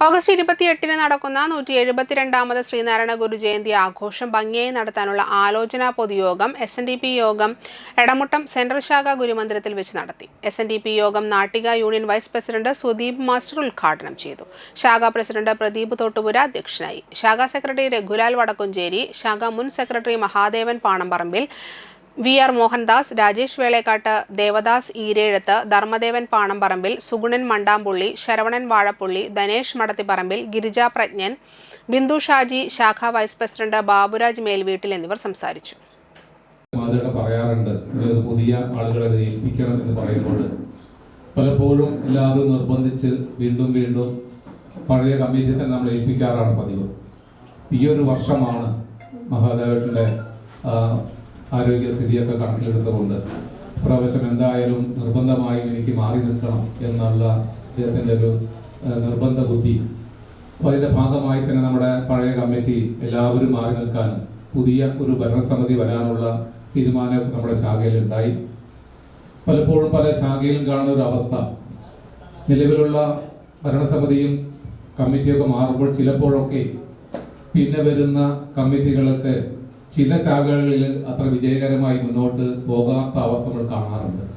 August 28-ന് നടക്കുന്ന 172ാമത് ശ്രീനാരായണ ഗുരു ജയന്തി ആഘോഷം ഭംഗിയായി നടത്താനുള്ള ആലോചനാ പൊതുയോഗം SNDP യോഗം എടമുട്ടം സെൻട്രൽ ശാഖ ഗുരുമന്ദിരത്തിൽ വെച്ച് നടത്തി. SNDP യോഗം Nattika union vice president Sudeep master ഉദ്ഘാടനം ചെയ്തു. ശാഖാ പ്രസിഡന്റ് പ്രദീപ് തോട്ടുപുര അധ്യക്ഷനായി. ശാഖാ സെക്രട്ടറി രഘുലാൽ വടക്കുംചേരി, ശാഖാ മുൻ സെക്രട്ടറി മഹാദേവൻ പാണംപറമ്പിൽ, VR മോഹൻദാസ്, രാജേഷ് വേളേക്കാട്ട്, ദേവദാസ് ഈരേഴത്ത്, ധർമ്മദേവൻ പാണംപറമ്പിൽ, സുഗുണൻ മണ്ടാമ്പുള്ളി, ശരവണൻ വാഴപ്പുള്ളി, ധനേഷ് മടത്തിപ്പറമ്പിൽ, ഗിരിജ പ്രജ്ഞൻ, ബിന്ദു ഷാജി, ശാഖാ വൈസ് പ്രസിഡന്റ് ബാബുരാജ് മേൽവീട്ടിൽ എന്നിവർ സംസാരിച്ചു. പറയാറുണ്ട് പുതിയ ആളുകളെ ഏൽപ്പിക്കണം എന്ന് പറയുമ്പോൾ പലപ്പോഴും എല്ലാവരും നിർബന്ധിച്ച് വീണ്ടും പഴയ കമ്മിറ്റി തന്നെ നമ്മൾ ഏൽപ്പിക്കാറാണ് പതിവ്. ഈ ഒരു വർഷമാണ് മഹാദേവന്റെ ആരോഗ്യസ്ഥിതിയൊക്കെ കണക്കിലെടുത്തുകൊണ്ട് പ്രാവശ്യം എന്തായാലും നിർബന്ധമായും എനിക്ക് മാറി നിൽക്കണം എന്നുള്ള അദ്ദേഹത്തിൻ്റെ ഒരു നിർബന്ധ ബുദ്ധി. അപ്പോൾ അതിൻ്റെ ഭാഗമായി തന്നെ നമ്മുടെ പഴയ കമ്മിറ്റി എല്ലാവരും മാറി നിൽക്കാനും പുതിയ ഒരു ഭരണസമിതി വരാനുള്ള തീരുമാനം നമ്മുടെ ശാഖയിലുണ്ടായി. പലപ്പോഴും പല ശാഖയിലും കാണുന്ന ഒരു അവസ്ഥ, നിലവിലുള്ള ഭരണസമിതിയും കമ്മിറ്റിയൊക്കെ മാറുമ്പോൾ ചിലപ്പോഴൊക്കെ പിന്നെ വരുന്ന കമ്മിറ്റികളൊക്കെ ചില ശാഖകളിൽ അത്ര വിജയകരമായി മുന്നോട്ട് പോകാത്ത അവസ്ഥ നമ്മൾ കാണാറുണ്ട്.